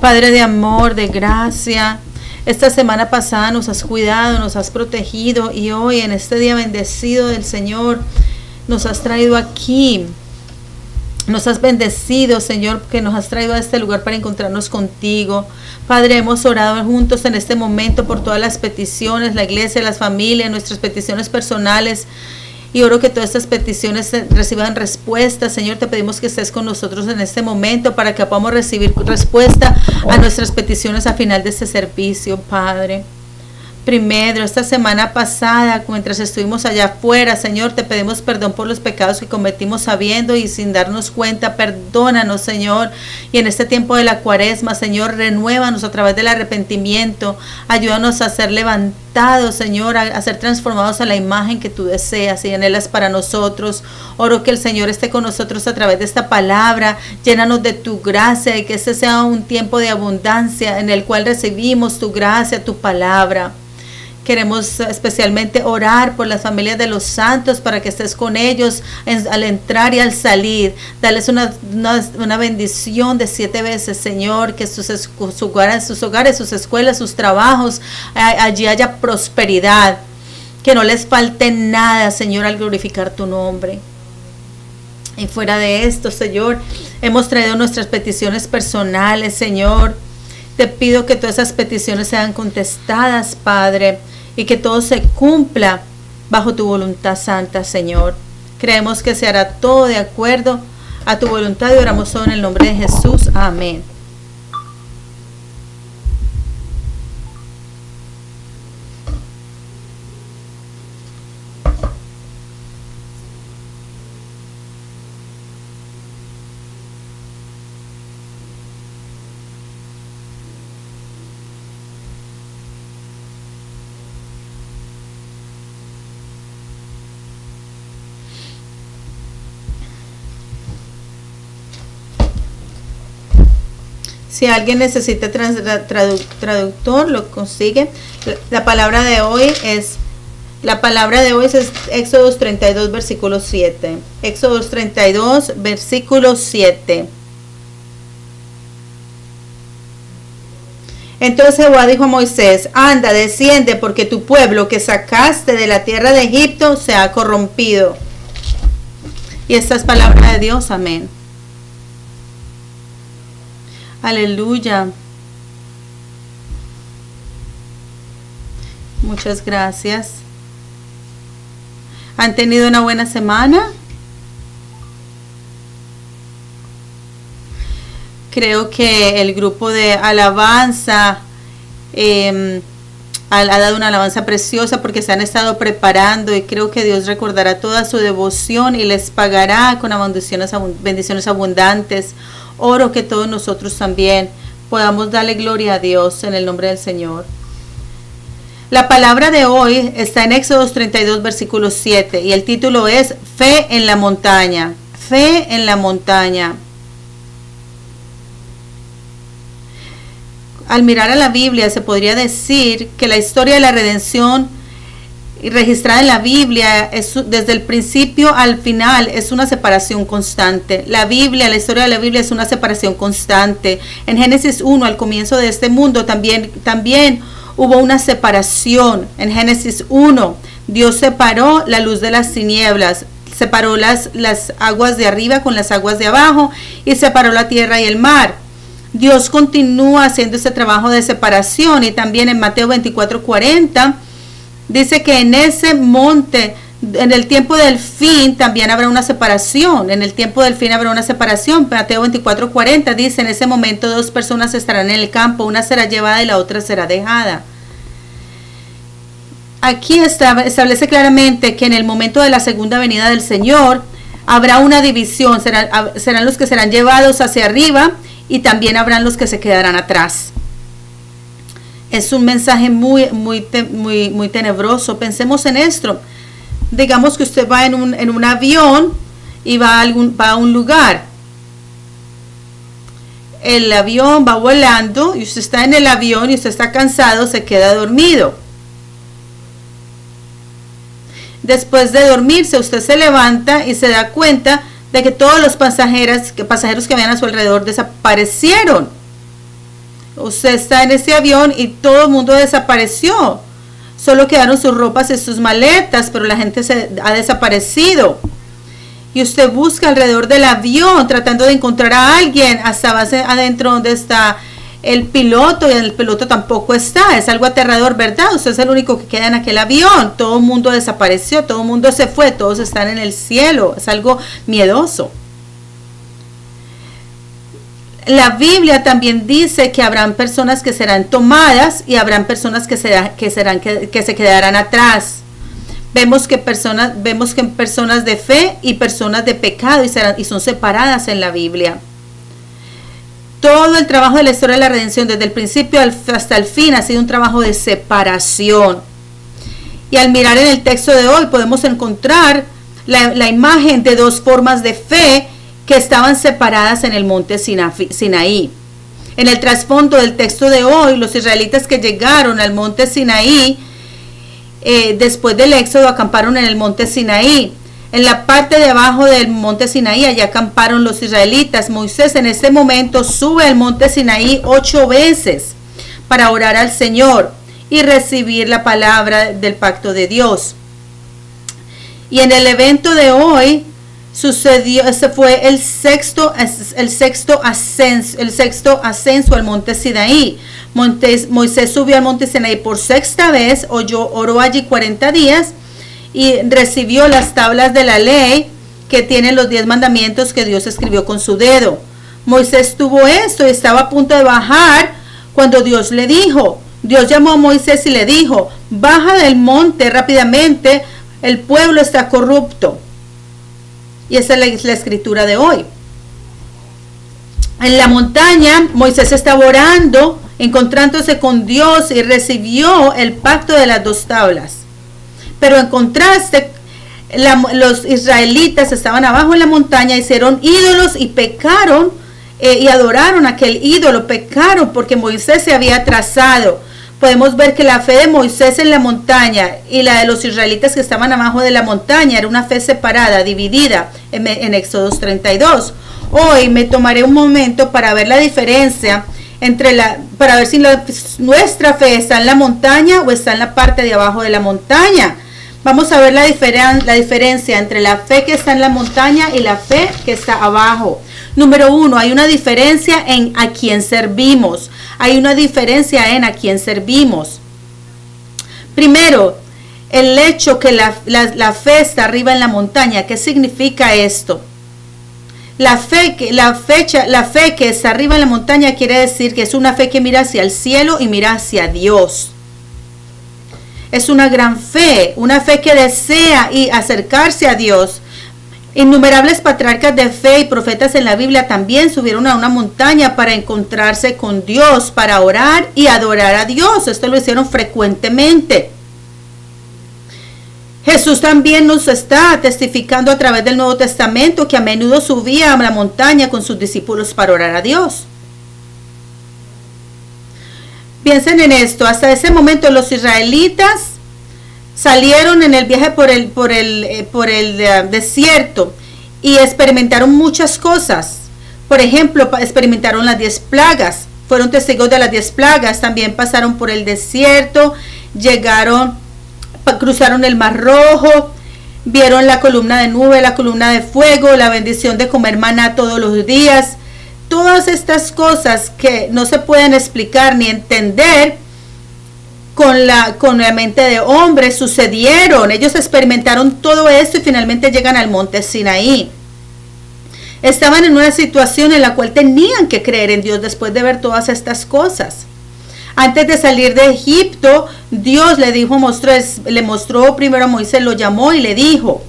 Padre de amor, de gracia, esta semana pasada nos has cuidado, nos has protegido y hoy en este día bendecido del Señor nos has traído aquí. Nos has bendecido, Señor, que nos has traído a este lugar para encontrarnos contigo. Padre, hemos orado juntos en este momento por todas las peticiones, la iglesia, las familias, nuestras peticiones personales. Y oro que todas estas peticiones reciban respuesta. Señor, te pedimos que estés con nosotros en este momento para que podamos recibir respuesta a nuestras peticiones al final de este servicio, Padre. Primero, esta semana pasada, mientras estuvimos allá afuera, Señor, te pedimos perdón por los pecados que cometimos sabiendo y sin darnos cuenta. Perdónanos, Señor. Y en este tiempo de la Cuaresma, Señor, renuévanos a través del arrepentimiento. Ayúdanos a ser levantados, Señor, a ser transformados a la imagen que tú deseas y anhelas para nosotros. Oro que el Señor esté con nosotros a través de esta palabra. Llénanos de tu gracia y que este sea un tiempo de abundancia en el cual recibimos tu gracia, tu palabra. Queremos especialmente orar por las familias de los santos para que estés con ellos al entrar y al salir. Darles una bendición de 7 veces, Señor, que sus hogares, sus escuelas, sus trabajos, allí haya prosperidad. Que no les falte nada, Señor, al glorificar tu nombre. Y fuera de esto, Señor, hemos traído nuestras peticiones personales, Señor. Te pido que todas esas peticiones sean contestadas, Padre, y que todo se cumpla bajo tu voluntad santa, Señor. Creemos que se hará todo de acuerdo a tu voluntad y oramos todo en el nombre de Jesús. Amén. Si alguien necesita traductor, lo consigue. La palabra de hoy es Éxodo 32, versículo 7. Éxodo 32, versículo 7. Entonces Jehová dijo a Moisés: anda, desciende, porque tu pueblo que sacaste de la tierra de Egipto se ha corrompido. Y esta es palabra de Dios. Amén. Aleluya. Muchas gracias. ¿Han tenido una buena semana? Creo que el grupo de alabanza ha dado una alabanza preciosa porque se han estado preparando y creo que Dios recordará toda su devoción y les pagará con bendiciones abundantes. Oro que todos nosotros también podamos darle gloria a Dios en el nombre del Señor. La palabra de hoy está en Éxodo 32, versículo 7 y el título es Fe en la montaña. Fe en la montaña. Al mirar a la Biblia se podría decir que la historia de la redención registrada en la Biblia desde el principio al final es una separación constante. La historia de la Biblia es una separación constante. En Génesis 1, al comienzo de este mundo, también hubo una separación. En Génesis 1, Dios separó la luz de las tinieblas, separó las aguas de arriba con las aguas de abajo y separó la tierra y el mar. Dios continúa haciendo ese trabajo de separación y también en Mateo 24:40 dice que en ese monte, en el tiempo del fin, también habrá una separación. En el tiempo del fin habrá una separación. Mateo 24:40 dice: en ese momento 2 personas estarán en el campo, una será llevada y la otra será dejada. Aquí establece claramente que en el momento de la segunda venida del Señor habrá una división. Serán los que serán llevados hacia arriba y también habrán los que se quedarán atrás. Es un mensaje muy tenebroso. Pensemos en esto. Digamos que usted va en un avión y va a un lugar. El avión va volando y usted está en el avión y usted está cansado, se queda dormido. Después de dormirse, usted se levanta y se da cuenta de que todos los pasajeros que habían a su alrededor desaparecieron. Usted está en ese avión y todo el mundo desapareció. Solo quedaron sus ropas y sus maletas, pero la gente se ha desaparecido. Y usted busca alrededor del avión tratando de encontrar a alguien hasta base adentro donde está el piloto, y el piloto tampoco está. Es algo aterrador, ¿verdad? Usted es el único que queda en aquel avión. Todo el mundo desapareció, todo el mundo se fue, todos están en el cielo. Es algo miedoso. La Biblia también dice que habrán personas que serán tomadas y habrán personas que se quedarán atrás. Vemos que personas de fe y personas de pecado y son separadas en la Biblia. Todo el trabajo de la historia de la redención, desde el principio hasta el fin, ha sido un trabajo de separación. Y al mirar en el texto de hoy podemos encontrar la imagen de dos formas de fe que estaban separadas en el monte Sinaí. En el trasfondo del texto de hoy, los israelitas que llegaron al monte Sinaí, después del éxodo, acamparon en el monte Sinaí. En la parte de abajo del monte Sinaí, allá acamparon los israelitas. Moisés en este momento sube al monte Sinaí 8 veces para orar al Señor y recibir la palabra del pacto de Dios. Y en el evento de hoy sucedió, ese fue el sexto ascenso al monte Sinaí. Moisés subió al monte Sinaí por sexta vez, oró allí 40 días y recibió las tablas de la ley que tienen los 10 mandamientos que Dios escribió con su dedo. Moisés tuvo esto y estaba a punto de bajar cuando Dios llamó a Moisés y le dijo: baja del monte rápidamente, el pueblo está corrupto. Y esa es la escritura de hoy. En la montaña, Moisés estaba orando, encontrándose con Dios, y recibió el pacto de las 2 tablas. Pero en contraste, los israelitas estaban abajo en la montaña, hicieron ídolos y pecaron y adoraron aquel ídolo. Pecaron porque Moisés se había atrasado. Podemos ver que la fe de Moisés en la montaña y la de los israelitas que estaban abajo de la montaña era una fe separada, dividida en Éxodo 32. Hoy me tomaré un momento para ver la diferencia para ver si nuestra fe está en la montaña o está en la parte de abajo de la montaña. Vamos a ver la diferencia entre la fe que está en la montaña y la fe que está abajo. Número 1, hay una diferencia en a quién servimos. Hay una diferencia en a quién servimos. Primero, el hecho que la fe está arriba en la montaña. ¿Qué significa esto? La fe que está arriba en la montaña quiere decir que es una fe que mira hacia el cielo y mira hacia Dios. Es una gran fe, una fe que desea y acercarse a Dios. Innumerables patriarcas de fe y profetas en la Biblia también subieron a una montaña para encontrarse con Dios, para orar y adorar a Dios. Esto lo hicieron frecuentemente. Jesús también nos está testificando a través del Nuevo Testamento que a menudo subía a la montaña con sus discípulos para orar a Dios. Piensen en esto, hasta ese momento los israelitas salieron en el viaje por el desierto y experimentaron muchas cosas. Por ejemplo, experimentaron las 10 plagas, fueron testigos de las 10 plagas, también pasaron por el desierto, cruzaron el Mar Rojo, vieron la columna de nube, la columna de fuego, la bendición de comer maná todos los días. Todas estas cosas que no se pueden explicar ni entender con la mente de hombre sucedieron. Ellos experimentaron todo esto y finalmente llegan al monte Sinaí. Estaban en una situación en la cual tenían que creer en Dios después de ver todas estas cosas. Antes de salir de Egipto, Dios le mostró primero a Moisés, lo llamó y le dijo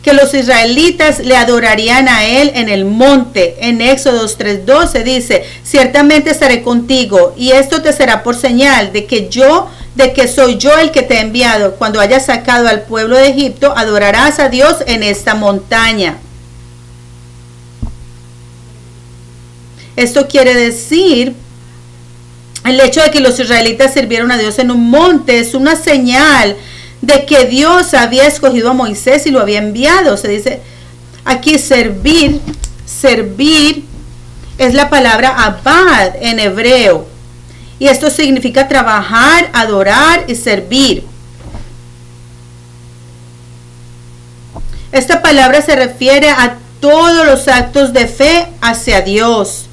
que los israelitas le adorarían a él en el monte. En Éxodo 3:12 dice: ciertamente estaré contigo, y esto te será por señal de que soy yo el que te he enviado. Cuando hayas sacado al pueblo de Egipto, adorarás a Dios en esta montaña. Esto quiere decir, el hecho de que los israelitas sirvieron a Dios en un monte es una señal de que Dios había escogido a Moisés y lo había enviado. Se dice aquí servir Es la palabra abad en hebreo. Y esto significa trabajar, adorar y servir. Esta palabra se refiere a todos los actos de fe hacia Dios.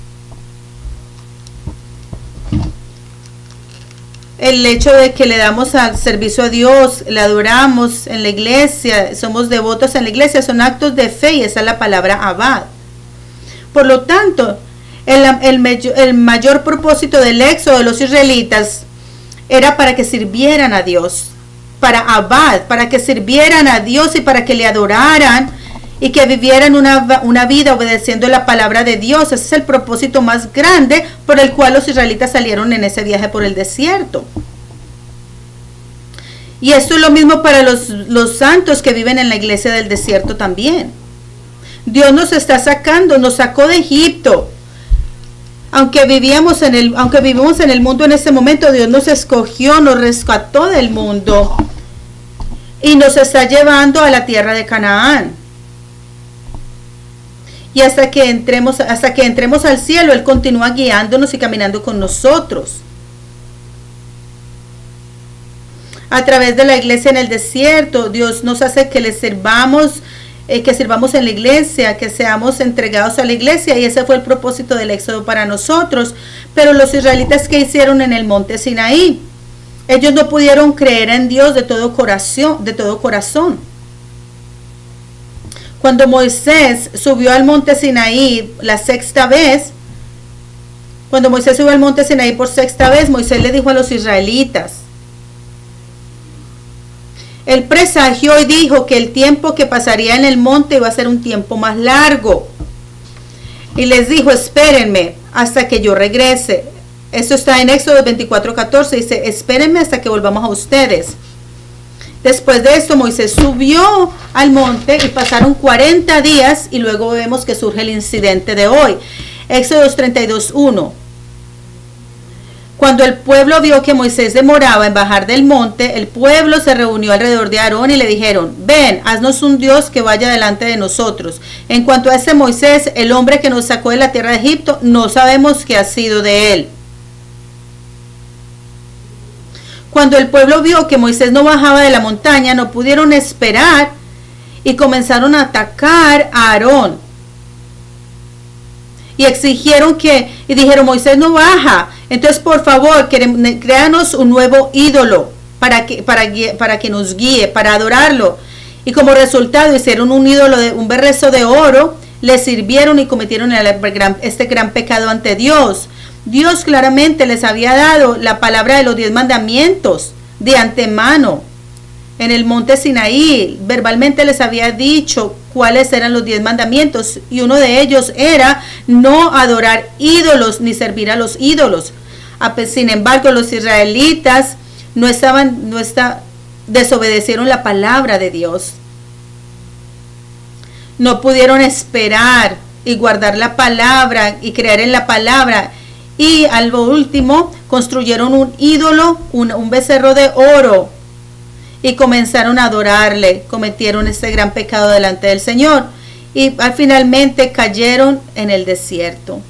El hecho de que le damos al servicio a Dios, le adoramos en la iglesia, somos devotos en la iglesia, son actos de fe y esa es la palabra abad. Por lo tanto, el mayor propósito del éxodo de los israelitas era para que sirvieran a Dios, para abad, para que sirvieran a Dios y para que le adoraran y que vivieran una vida obedeciendo la palabra de Dios. Ese es el propósito más grande por el cual los israelitas salieron en ese viaje por el desierto. Y esto es lo mismo para los santos que viven en la iglesia del desierto también. Dios nos está sacando, nos sacó de Egipto. Aunque vivimos en el mundo en este momento, Dios nos escogió, nos rescató del mundo y nos está llevando a la tierra de Canaán. Y hasta que entremos al cielo, Él continúa guiándonos y caminando con nosotros. A través de la iglesia en el desierto, Dios nos hace que le sirvamos, que sirvamos en la iglesia, que seamos entregados a la iglesia, y ese fue el propósito del éxodo para nosotros. Pero los israelitas, ¿qué hicieron en el monte Sinaí? Ellos no pudieron creer en Dios de todo corazón. Cuando Moisés subió al monte Sinaí la sexta vez, cuando Moisés subió al monte Sinaí por sexta vez, Moisés le dijo a los israelitas, él presagió y dijo que el tiempo que pasaría en el monte iba a ser un tiempo más largo. Y les dijo, espérenme hasta que yo regrese. Esto está en Éxodo 24:14, dice, espérenme hasta que volvamos a ustedes. Después de esto, Moisés subió al monte y pasaron 40 días y luego vemos que surge el incidente de hoy. Éxodo 32:1. Cuando el pueblo vio que Moisés demoraba en bajar del monte, el pueblo se reunió alrededor de Aarón y le dijeron, ven, haznos un Dios que vaya delante de nosotros. En cuanto a ese Moisés, el hombre que nos sacó de la tierra de Egipto, no sabemos qué ha sido de él. Cuando el pueblo vio que Moisés no bajaba de la montaña, no pudieron esperar y comenzaron a atacar a Aarón. Y exigieron y dijeron, Moisés no baja, entonces por favor, créanos un nuevo ídolo para que nos guíe, para adorarlo. Y como resultado hicieron un ídolo, un becerro de oro, le sirvieron y cometieron este gran pecado ante Dios. Dios claramente les había dado la palabra de los 10 mandamientos de antemano. En el monte Sinaí, verbalmente les había dicho cuáles eran los 10 mandamientos, y uno de ellos era no adorar ídolos ni servir a los ídolos. Sin embargo, los israelitas desobedecieron la palabra de Dios. No pudieron esperar y guardar la palabra y creer en la palabra. Y al último construyeron un ídolo, un becerro de oro, y comenzaron a adorarle. Cometieron este gran pecado delante del Señor y finalmente cayeron en el desierto.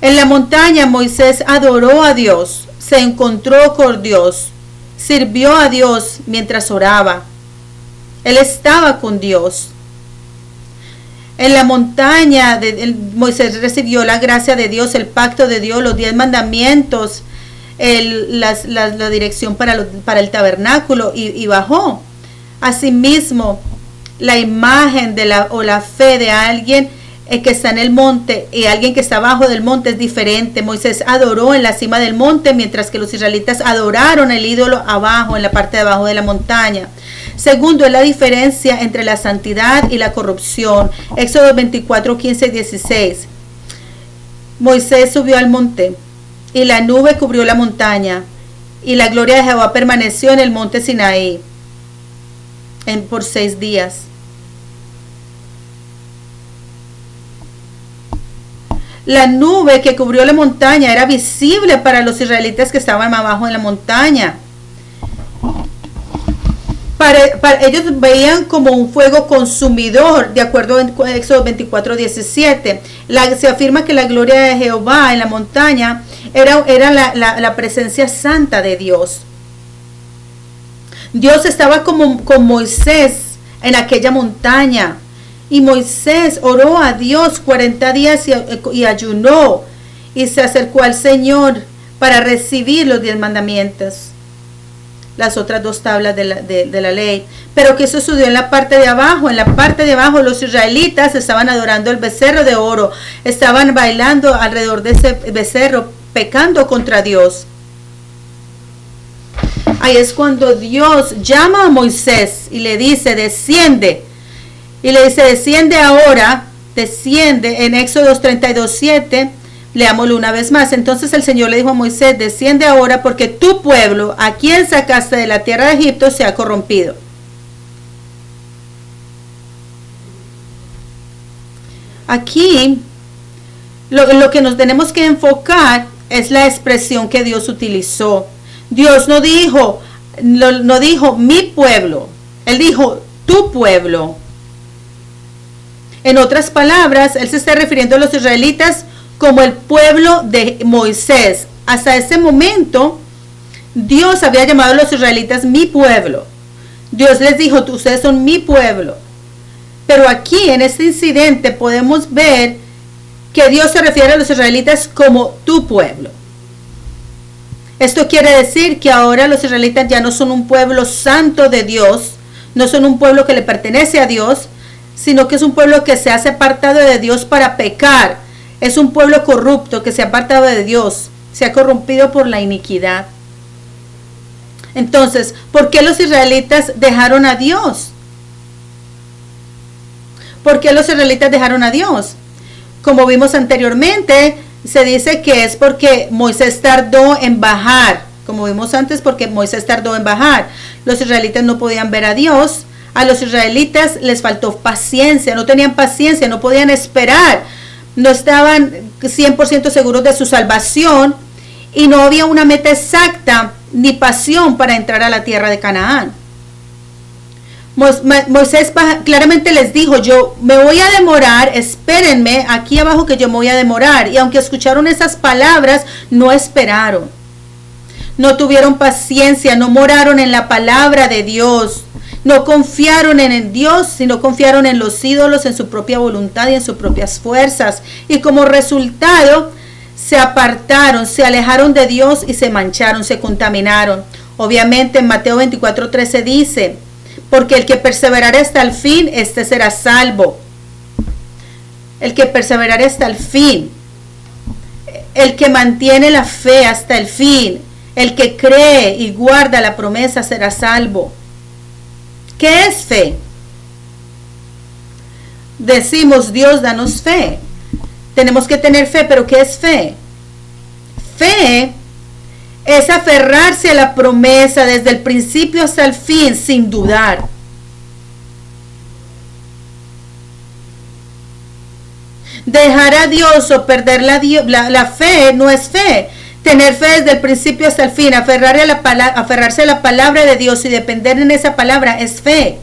En la montaña Moisés adoró a Dios, se encontró con Dios, sirvió a Dios mientras oraba. Él estaba con Dios. En la montaña Moisés recibió la gracia de Dios, el pacto de Dios, los 10 mandamientos, la dirección para el tabernáculo y bajó. Asimismo, la imagen o la fe de alguien que está en el monte y alguien que está abajo del monte es diferente. Moisés adoró en la cima del monte, mientras que los israelitas adoraron el ídolo abajo, en la parte de abajo de la montaña. Segundo, es la diferencia entre la santidad y la corrupción. Éxodo 24, 15 y 16. Moisés subió al monte y la nube cubrió la montaña, y la gloria de Jehová permaneció en el monte Sinaí por 6 días. La nube que cubrió la montaña era visible para los israelitas que estaban abajo en la montaña. Ellos veían como un fuego consumidor, de acuerdo a Éxodo 24:17. Se afirma que la gloria de Jehová en la montaña era la presencia santa de Dios. Dios estaba con Moisés en aquella montaña. Y Moisés oró a Dios 40 días y ayunó. Y se acercó al Señor para recibir los 10 mandamientos. Las otras 2 tablas de la ley. Pero ¿qué sucedió en la parte de abajo? En la parte de abajo los israelitas estaban adorando el becerro de oro. Estaban bailando alrededor de ese becerro, pecando contra Dios. Ahí es cuando Dios llama a Moisés y le dice, desciende. Y le dice, desciende ahora, desciende en Éxodo 32:7. Leámoslo una vez más. Entonces el Señor le dijo a Moisés, desciende ahora porque tu pueblo, a quien sacaste de la tierra de Egipto, se ha corrompido. Aquí lo que nos tenemos que enfocar es la expresión que Dios utilizó. Dios no dijo mi pueblo, Él dijo tu pueblo. En otras palabras, Él se está refiriendo a los israelitas como el pueblo de Moisés. Hasta ese momento, Dios había llamado a los israelitas mi pueblo. Dios les dijo, ustedes son mi pueblo. Pero aquí, en este incidente, podemos ver que Dios se refiere a los israelitas como tu pueblo. Esto quiere decir que ahora los israelitas ya no son un pueblo santo de Dios, no son un pueblo que le pertenece a Dios, sino que es un pueblo que se hace apartado de Dios para pecar. Es un pueblo corrupto que se ha apartado de Dios, se ha corrompido por la iniquidad. Entonces, ¿por qué los israelitas dejaron a Dios? ¿Por qué los israelitas dejaron a Dios? Como vimos anteriormente, se dice que es porque Moisés tardó en bajar. Como vimos antes, porque Moisés tardó en bajar. Los israelitas no podían ver a Dios. A los israelitas les faltó paciencia, no tenían paciencia, no podían esperar. No estaban 100% seguros de su salvación y no había una meta exacta ni pasión para entrar a la tierra de Canaán. Moisés claramente les dijo, yo me voy a demorar, espérenme aquí abajo que yo me voy a demorar. Y aunque escucharon esas palabras, no esperaron. No tuvieron paciencia, no moraron en la palabra de Dios. No confiaron en el Dios, sino confiaron en los ídolos, en su propia voluntad y en sus propias fuerzas. Y como resultado, se apartaron, se alejaron de Dios y se mancharon, se contaminaron. Obviamente en Mateo 24:13 dice, porque el que perseverare hasta el fin, este será salvo. El que perseverare hasta el fin. El que mantiene la fe hasta el fin. El que cree y guarda la promesa será salvo. ¿Qué es fe? Decimos, Dios, danos fe. Tenemos que tener fe, pero ¿qué es fe? Fe es aferrarse a la promesa desde el principio hasta el fin, sin dudar. Dejar a Dios o perder la fe no es fe. Tener fe desde el principio hasta el fin, aferrarse a la palabra de Dios y depender en esa palabra es fe.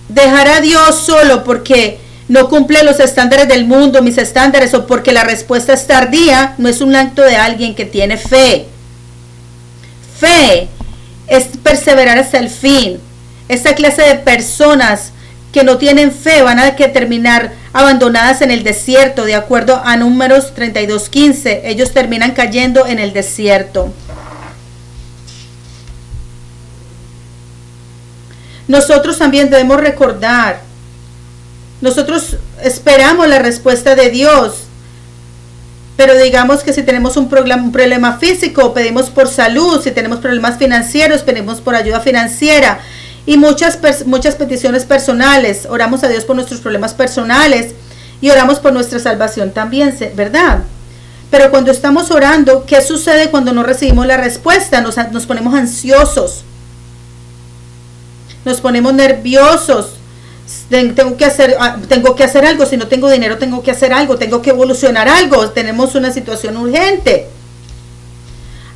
Dejar a Dios solo porque no cumple los estándares del mundo, mis estándares, o porque la respuesta es tardía, no es un acto de alguien que tiene fe. Fe es perseverar hasta el fin. Esta clase de personas que no tienen fe van a terminar abandonadas en el desierto, de acuerdo a Números 32:15. Ellos terminan cayendo en el desierto. Nosotros también debemos recordar, nosotros esperamos la respuesta de Dios, pero digamos que si tenemos un problema físico, pedimos por salud, si tenemos problemas financieros, pedimos por ayuda financiera y muchas peticiones personales, oramos a Dios por nuestros problemas personales y oramos por nuestra salvación también, ¿verdad? Pero cuando estamos orando, ¿qué sucede cuando no recibimos la respuesta? Nos ponemos ansiosos. Nos ponemos nerviosos. Tengo que hacer algo. Si no tengo dinero, tengo que hacer algo. Tengo que evolucionar algo. Tenemos una situación urgente.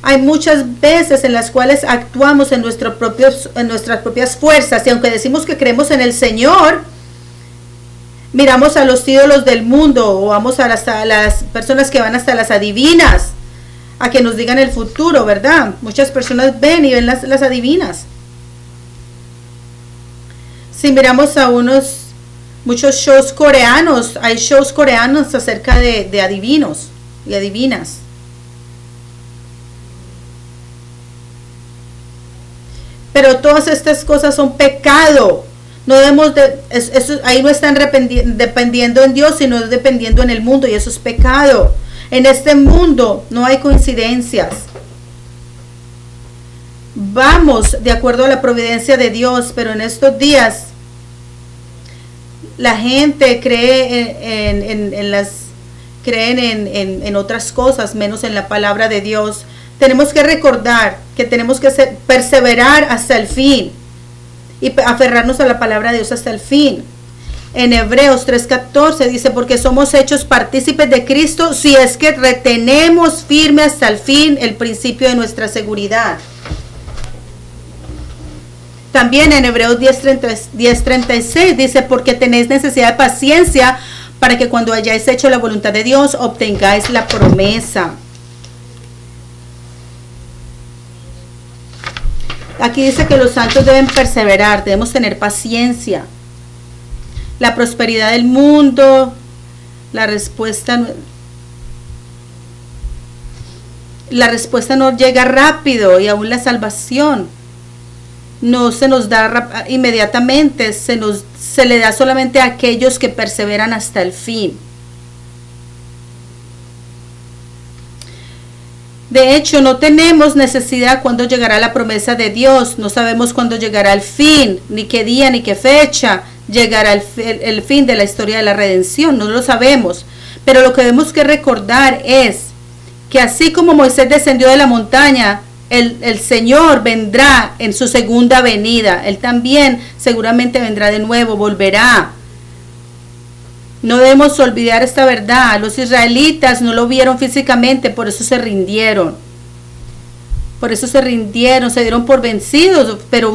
Hay muchas veces en las cuales actuamos en nuestras propias fuerzas, y aunque decimos que creemos en el Señor, miramos a los ídolos del mundo, o vamos a las personas que van hasta las adivinas a que nos digan el futuro, ¿verdad? Muchas personas ven y ven las adivinas. Si miramos a muchos shows coreanos, hay shows coreanos acerca de adivinos y adivinas. Pero todas estas cosas son pecado. No debemos ahí no están dependiendo en Dios, sino dependiendo en el mundo, y eso es pecado. En este mundo no hay coincidencias. Vamos de acuerdo a la providencia de Dios, pero en estos días la gente creen en otras cosas, menos en la palabra de Dios. Tenemos que recordar que tenemos que perseverar hasta el fin y aferrarnos a la palabra de Dios hasta el fin. En Hebreos 3:14 dice, porque somos hechos partícipes de Cristo si es que retenemos firme hasta el fin el principio de nuestra seguridad. También en Hebreos 10:36 dice, porque tenéis necesidad de paciencia para que cuando hayáis hecho la voluntad de Dios obtengáis la promesa. Aquí dice que los santos deben perseverar, debemos tener paciencia. La prosperidad del mundo, la respuesta no llega rápido, y aún la salvación no se nos da inmediatamente, se le da solamente a aquellos que perseveran hasta el fin. De hecho, no tenemos necesidad cuándo llegará la promesa de Dios. No sabemos cuándo llegará el fin, ni qué día, ni qué fecha llegará el fin de la historia de la redención. No lo sabemos. Pero lo que debemos que recordar es que así como Moisés descendió de la montaña, el Señor vendrá en su segunda venida. Él también seguramente vendrá de nuevo, volverá. No debemos olvidar esta verdad. Los israelitas no lo vieron físicamente, por eso se rindieron. Se dieron por vencidos, pero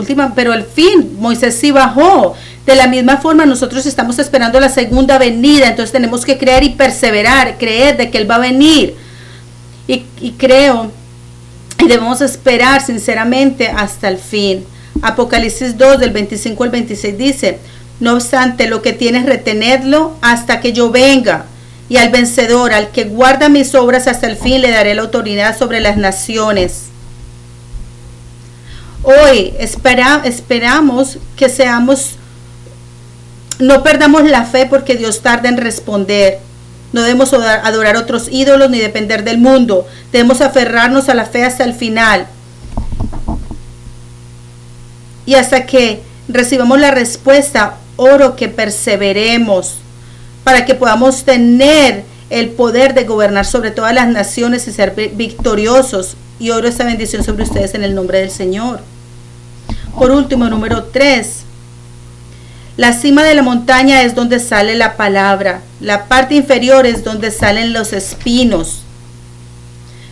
al fin Moisés sí bajó. De la misma forma nosotros estamos esperando la segunda venida, entonces tenemos que creer y perseverar, creer de que Él va a venir. Y creo, y debemos esperar sinceramente hasta el fin. Apocalipsis 2 del 25 al 26 dice, no obstante, lo que tienes retenedlo hasta que yo venga, y al vencedor, al que guarda mis obras hasta el fin, le daré la autoridad sobre las naciones. Hoy esperamos que no perdamos la fe porque Dios tarda en responder. No debemos adorar otros ídolos ni depender del mundo. Debemos aferrarnos a la fe hasta el final. Y hasta que recibamos la respuesta, oro que perseveremos para que podamos tener el poder de gobernar sobre todas las naciones y ser victoriosos. Y oro esta bendición sobre ustedes en el nombre del Señor. Por último, número 3. La cima de la montaña es donde sale la palabra. La parte inferior es donde salen los espinos.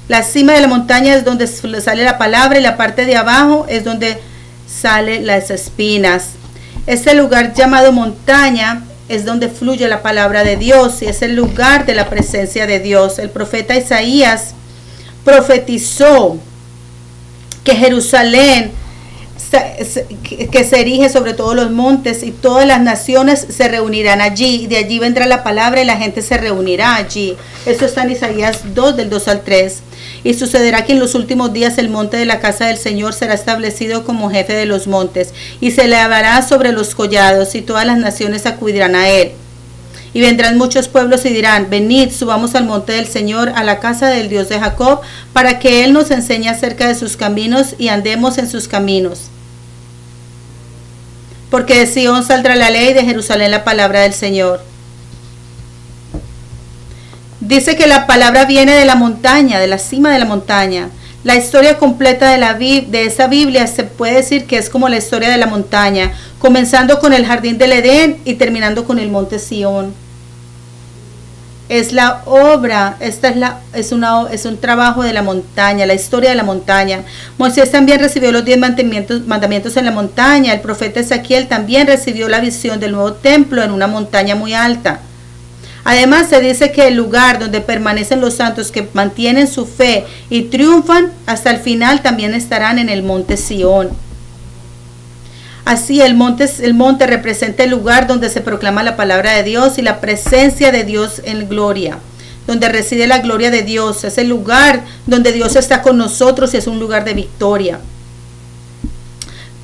La cima de la montaña es donde sale la palabra y la parte de abajo es donde salen las espinas. Este lugar llamado montaña es donde fluye la palabra de Dios y es el lugar de la presencia de Dios. El profeta Isaías profetizó que Jerusalén que se erige sobre todos los montes y todas las naciones se reunirán allí, y de allí vendrá la palabra y la gente se reunirá allí. Esto está en Isaías 2 del 2 al 3. Y sucederá que en los últimos días el monte de la casa del Señor será establecido como jefe de los montes, y se elevará sobre los collados, y todas las naciones acudirán a él. Y vendrán muchos pueblos y dirán, venid, subamos al monte del Señor, a la casa del Dios de Jacob, para que Él nos enseñe acerca de sus caminos y andemos en sus caminos. Porque de Sion saldrá la ley, de Jerusalén la palabra del Señor. Dice que la palabra viene de la montaña, de la cima de la montaña. La historia completa de esa Biblia se puede decir que es como la historia de la montaña, comenzando con el jardín del Edén y terminando con el monte Sión. Es la obra, es un trabajo de la montaña, la historia de la montaña. Moisés también recibió los 10 mandamientos en la montaña. El profeta Ezequiel también recibió la visión del nuevo templo en una montaña muy alta. Además, se dice que el lugar donde permanecen los santos que mantienen su fe y triunfan hasta el final también estarán en el monte Sión. Así el monte representa el lugar donde se proclama la palabra de Dios y la presencia de Dios en gloria, donde reside la gloria de Dios. Es el lugar donde Dios está con nosotros y es un lugar de victoria.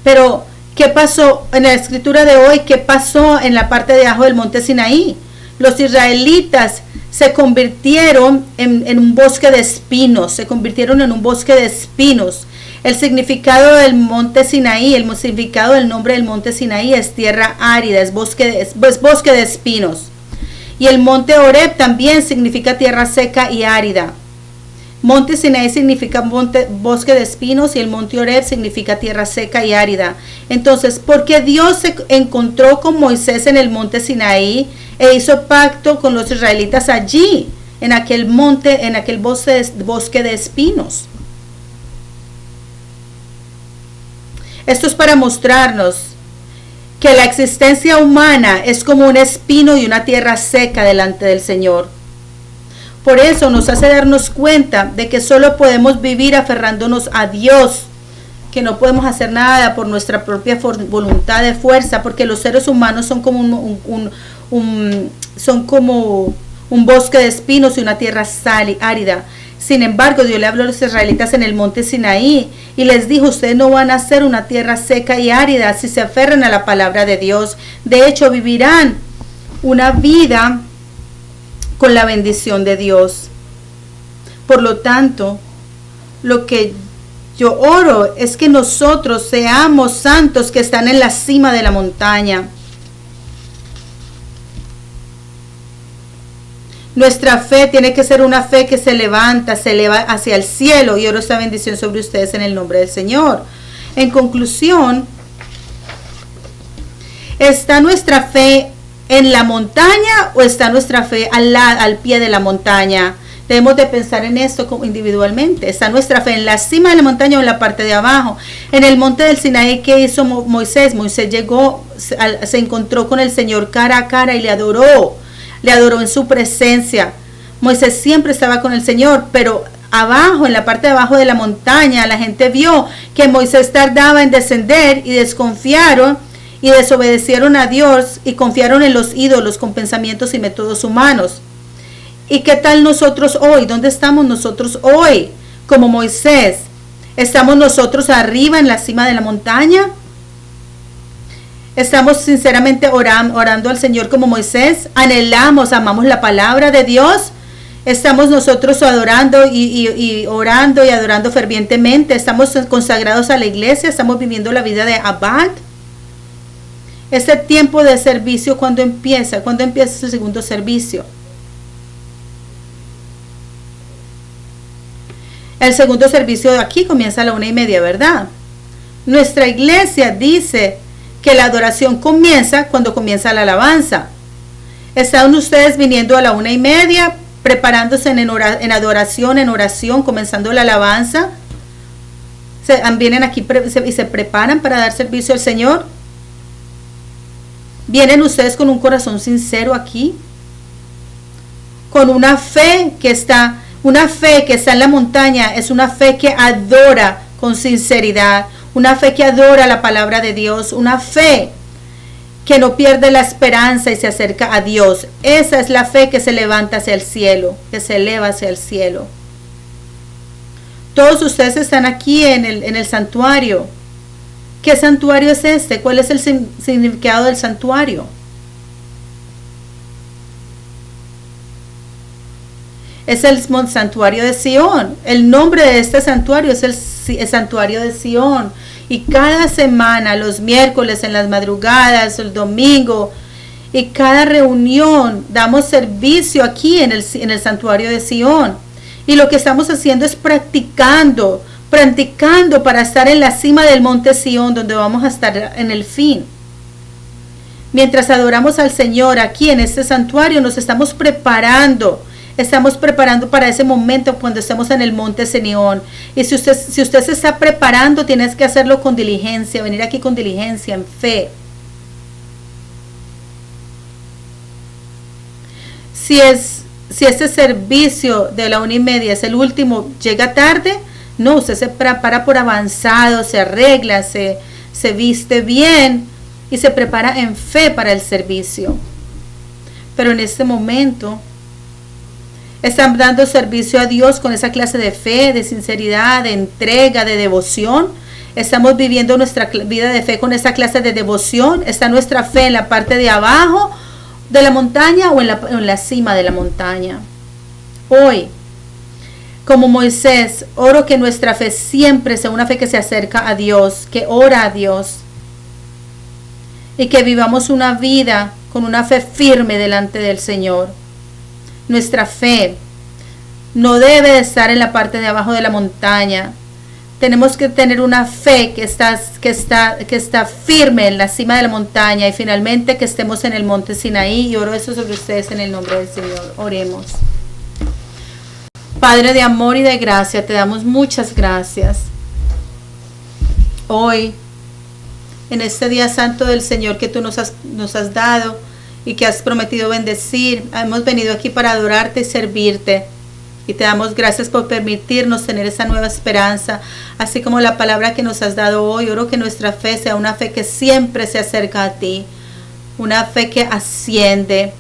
Pero, ¿qué pasó en la escritura de hoy? ¿Qué pasó en la parte de abajo del monte Sinaí? Los israelitas se convirtieron en un bosque de espinos, El significado del monte Sinaí, el significado del nombre del monte Sinaí es tierra árida, es bosque de espinos. Y el monte Horeb también significa tierra seca y árida. Monte Sinaí significa bosque de espinos y el monte Horeb significa tierra seca y árida. Entonces, ¿por qué Dios se encontró con Moisés en el monte Sinaí e hizo pacto con los israelitas allí, en aquel monte, en aquel bosque de espinos? Esto es para mostrarnos que la existencia humana es como un espino y una tierra seca delante del Señor. Por eso nos hace darnos cuenta de que solo podemos vivir aferrándonos a Dios, que no podemos hacer nada por nuestra propia voluntad de fuerza, porque los seres humanos son como un bosque de espinos y una tierra árida. Sin embargo, Dios le habló a los israelitas en el monte Sinaí y les dijo: ustedes no van a ser una tierra seca y árida si se aferran a la palabra de Dios. De hecho, vivirán una vida con la bendición de Dios. Por lo tanto, lo que yo oro es que nosotros seamos santos que están en la cima de la montaña. Nuestra fe tiene que ser una fe que se eleva hacia el cielo, y oro esta bendición sobre ustedes en el nombre del Señor. En conclusión, ¿está nuestra fe en la montaña o está nuestra fe al pie de la montaña? Debemos de pensar en esto individualmente. ¿Está nuestra fe en la cima de la montaña o en la parte de abajo? En el monte del Sinaí, ¿qué hizo Moisés? Moisés llegó, se encontró con el Señor cara a cara y le adoró en su presencia. Moisés siempre estaba con el Señor, pero abajo, en la parte de abajo de la montaña, la gente vio que Moisés tardaba en descender y desconfiaron y desobedecieron a Dios y confiaron en los ídolos con pensamientos y métodos humanos. ¿Y qué tal nosotros hoy? ¿Dónde estamos nosotros hoy? Como Moisés, ¿estamos nosotros arriba en la cima de la montaña? ¿Estamos sinceramente orando al Señor como Moisés? ¿Anhelamos, amamos la palabra de Dios? ¿Estamos nosotros adorando y orando y adorando fervientemente? ¿Estamos consagrados a la iglesia? ¿Estamos viviendo la vida de Abad? Este tiempo de servicio, ¿cuándo empieza? ¿Cuándo empieza el segundo servicio? El segundo servicio de aquí comienza a la 1:30, ¿verdad? Nuestra iglesia dice que la adoración comienza cuando comienza la alabanza. ¿Están ustedes viniendo a la 1:30, preparándose en adoración, en oración, comenzando la alabanza? ¿Vienen aquí y se preparan para dar servicio al Señor? ¿Vienen ustedes con un corazón sincero aquí? Con una fe que está en la montaña, es una fe que adora con sinceridad. Una fe que adora la palabra de Dios, una fe que no pierde la esperanza y se acerca a Dios. Esa es la fe que se levanta hacia el cielo, que se eleva hacia el cielo. Todos ustedes están aquí en el santuario. ¿Qué santuario es este? ¿Cuál es el significado del santuario? Es el santuario de Sión. El nombre de este santuario es el santuario de Sión. Y cada semana, los miércoles en las madrugadas, el domingo, y cada reunión, damos servicio aquí en el santuario de Sión. Y lo que estamos haciendo es practicando para estar en la cima del monte Sión, donde vamos a estar en el fin. Mientras adoramos al Señor aquí en este santuario, nos estamos preparando para ese momento cuando estemos en el monte Sión. Y si usted se está preparando, tienes que hacerlo con diligencia, venir aquí con diligencia, en fe. Si este servicio de la 1:30 es el último, llega tarde, no, usted se prepara por avanzado, se arregla, se viste bien y se prepara en fe para el servicio. Pero en este momento están dando servicio a Dios con esa clase de fe, de sinceridad, de entrega, de devoción. Estamos viviendo nuestra vida de fe con esa clase de devoción. Está nuestra fe en la parte de abajo de la montaña o en la cima de la montaña. Hoy, como Moisés, oro que nuestra fe siempre sea una fe que se acerca a Dios, que ora a Dios, y que vivamos una vida con una fe firme delante del Señor. Nuestra fe no debe de estar en la parte de abajo de la montaña. Tenemos que tener una fe que está firme en la cima de la montaña, y finalmente que estemos en el monte Sinaí. Y oro eso sobre ustedes en el nombre del Señor. Oremos. Padre de amor y de gracia, te damos muchas gracias. Hoy, en este día santo del Señor que tú nos has dado y que has prometido bendecir, hemos venido aquí para adorarte y servirte. Y te damos gracias por permitirnos tener esa nueva esperanza, así como la palabra que nos has dado hoy. Oro que nuestra fe sea una fe que siempre se acerca a ti, una fe que asciende,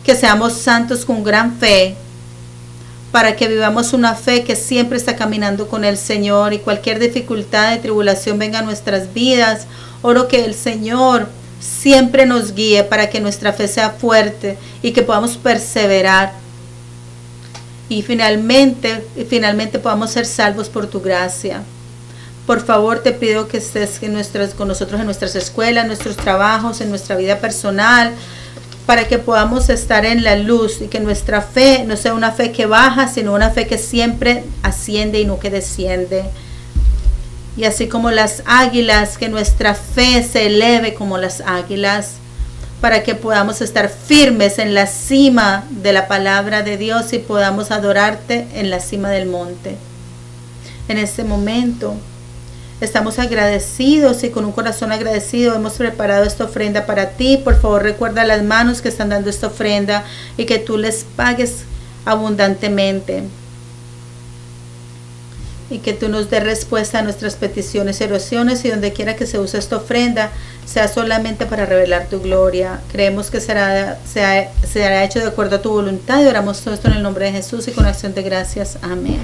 que seamos santos con gran fe, para que vivamos una fe que siempre está caminando con el Señor, y cualquier dificultad y tribulación venga a nuestras vidas. Oro que el Señor siempre nos guíe para que nuestra fe sea fuerte y que podamos perseverar. Y finalmente podamos ser salvos por tu gracia. Por favor, te pido que estés con nosotros en nuestras escuelas, en nuestros trabajos, en nuestra vida personal, para que podamos estar en la luz y que nuestra fe no sea una fe que baja, sino una fe que siempre asciende y no que desciende. Y así como las águilas, que nuestra fe se eleve como las águilas, para que podamos estar firmes en la cima de la palabra de Dios y podamos adorarte en la cima del monte. En este momento estamos agradecidos, y con un corazón agradecido hemos preparado esta ofrenda para ti. Por favor, recuerda las manos que están dando esta ofrenda y que tú les pagues abundantemente, y que tú nos des respuesta a nuestras peticiones y oraciones, y donde quiera que se use esta ofrenda sea solamente para revelar tu gloria. Creemos que será hecho de acuerdo a tu voluntad, y oramos todo esto en el nombre de Jesús y con acción de gracias. Amén.